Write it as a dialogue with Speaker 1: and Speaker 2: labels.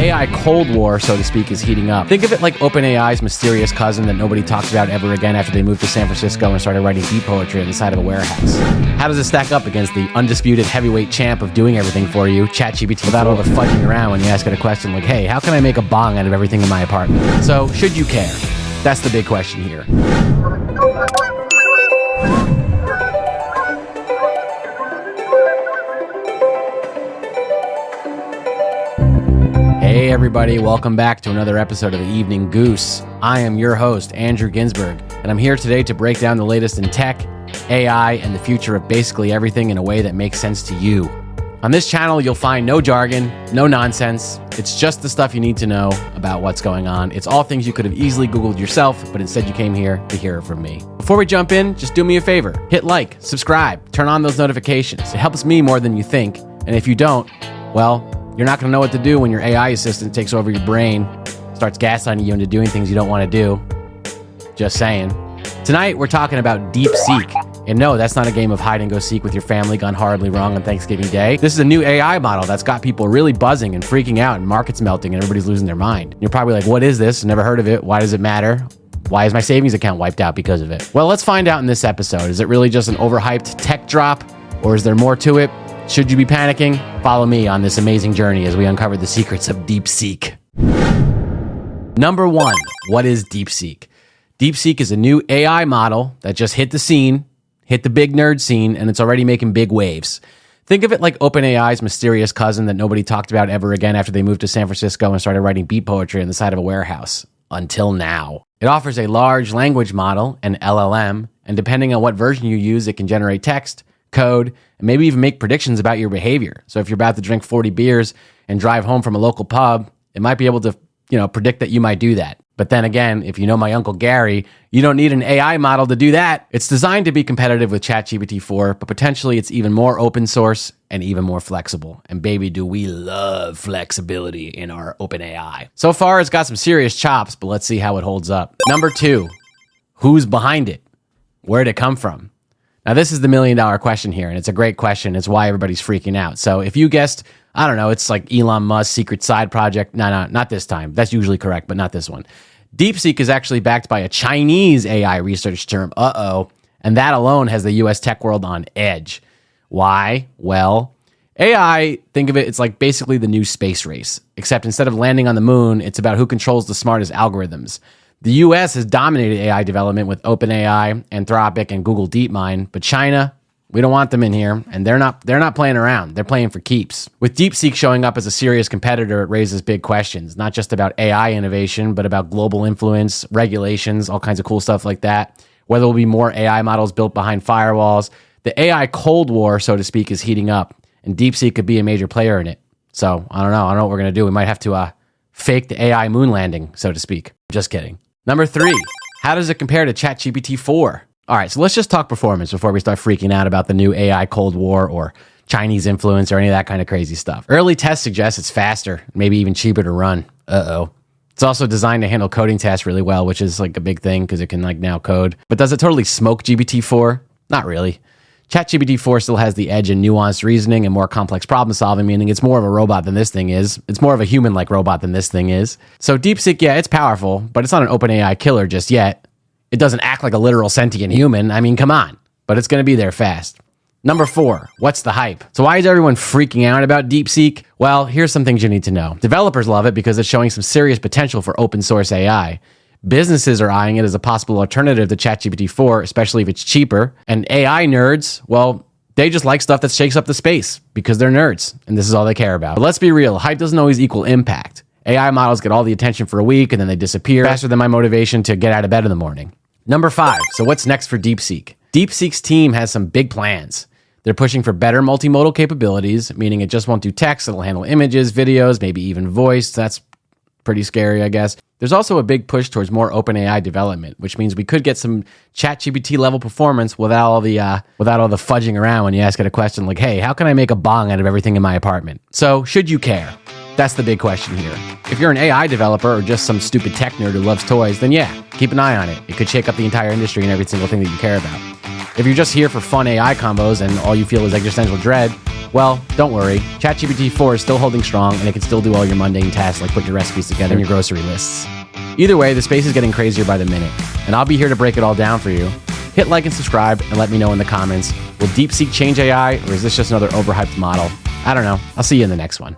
Speaker 1: AI Cold War, so to speak, is heating up. Think of it like OpenAI's mysterious cousin that nobody talks about ever again after they moved to San Francisco and started writing beat poetry on the side of a warehouse. How does it stack up against the undisputed heavyweight champ of doing everything for you, ChatGPT, without all the fudging around when you ask it a question like, hey, how can I make a bong out of everything in my apartment? So, should you care? That's the big question here. Hey everybody, welcome back to another episode of the Evening Goose. I am your host, Andrew Ginsberg, and I'm here today to break down the latest in tech, AI, and the future of basically everything in a way that makes sense to you. On this channel, you'll find no jargon, no nonsense. It's just the stuff you need to know about what's going on. It's all things you could have easily Googled yourself, but instead you came here to hear it from me. Before we jump in, just do me a favor. Hit like, subscribe, turn on those notifications. It helps me more than you think, and if you don't, well, you're not going to know what to do when your AI assistant takes over your brain, starts gaslighting you into doing things you don't want to do. Just saying. Tonight, we're talking about DeepSeek. And no, that's not a game of hide and go seek with your family gone horribly wrong on Thanksgiving Day. This is a new AI model that's got people really buzzing and freaking out and markets melting and everybody's losing their mind. You're probably like, what is this? Never heard of it. Why does it matter? Why is my savings account wiped out because of it? Well, let's find out in this episode. Is it really just an overhyped tech drop, or is there more to it? Should you be panicking? Follow me on this amazing journey as we uncover the secrets of DeepSeek. Number one, what is DeepSeek? DeepSeek is a new AI model that just hit the big nerd scene, and it's already making big waves. Think of it like OpenAI's mysterious cousin that nobody talked about ever again after they moved to San Francisco and started writing beat poetry on the side of a warehouse. Until now. It offers a large language model, an LLM, and depending on what version you use, it can generate text, code, and maybe even make predictions about your behavior. So if you're about to drink 40 beers and drive home from a local pub, it might be able to, predict that you might do that. But then again, if you know my Uncle Gary, you don't need an AI model to do that. It's designed to be competitive with ChatGPT 4, but potentially it's even more open source and even more flexible. And baby, do we love flexibility in our OpenAI. So far, it's got some serious chops, but let's see how it holds up. Number two, who's behind it? Where'd it come from? Now, this is the $1 million question here, and it's a great question. It's why everybody's freaking out. So if you guessed, I don't know, it's like Elon Musk's secret side project. No, not this time. That's usually correct, but not this one. DeepSeek is actually backed by a Chinese AI research firm, and that alone has the US tech world on edge. Why? Well, AI, think of it, it's like basically the new space race, except instead of landing on the moon, it's about who controls the smartest algorithms. The US has dominated AI development with OpenAI, Anthropic, and Google DeepMind, but China, we don't want them in here, and they're not playing around. They're playing for keeps. With DeepSeek showing up as a serious competitor, it raises big questions, not just about AI innovation, but about global influence, regulations, all kinds of cool stuff like that. Whether there will be more AI models built behind firewalls. The AI Cold War, so to speak, is heating up, and DeepSeek could be a major player in it. So, I don't know what we're going to do. We might have to fake the AI moon landing, so to speak. Just kidding. Number three, how does it compare to ChatGPT 4? All right, so let's just talk performance before we start freaking out about the new AI Cold War or Chinese influence or any of that kind of crazy stuff. Early tests suggest it's faster, maybe even cheaper to run. It's also designed to handle coding tasks really well, which is like a big thing because it can now code. But does it totally smoke GPT-4? Not really. ChatGPT 4 still has the edge in nuanced reasoning and more complex problem solving, meaning it's more of a robot than this thing is. It's more of a human-like robot than this thing is. So DeepSeek, yeah, it's powerful, but it's not an OpenAI killer just yet. It doesn't act like a literal sentient human. I mean, come on. But it's going to be there fast. Number four, what's the hype? So why is everyone freaking out about DeepSeek? Well, here's some things you need to know. Developers love it because it's showing some serious potential for open source AI. Businesses are eyeing it as a possible alternative to ChatGPT 4, especially if it's cheaper. And AI nerds, well, they just like stuff that shakes up the space because they're nerds, and this is all they care about. But let's be real, hype doesn't always equal impact. AI models get all the attention for a week, and then they disappear faster than my motivation to get out of bed in the morning. Number five, so what's next for DeepSeek? DeepSeek's team has some big plans. They're pushing for better multimodal capabilities, meaning it just won't do text, it'll handle images, videos, maybe even voice. That's pretty scary, I guess. There's also a big push towards more OpenAI development, which means we could get some ChatGPT level performance without all the fudging around when you ask it a question like, hey, how can I make a bong out of everything in my apartment? So, should you care? That's the big question here. If you're an AI developer or just some stupid tech nerd who loves toys, then yeah, keep an eye on it. It could shake up the entire industry and every single thing that you care about. If you're just here for fun AI combos and all you feel is existential dread, well, don't worry. ChatGPT 4 is still holding strong, and it can still do all your mundane tasks like put your recipes together and your grocery lists. Either way, the space is getting crazier by the minute, and I'll be here to break it all down for you. Hit like and subscribe, and let me know in the comments, will DeepSeek change AI, or is this just another overhyped model? I don't know. I'll see you in the next one.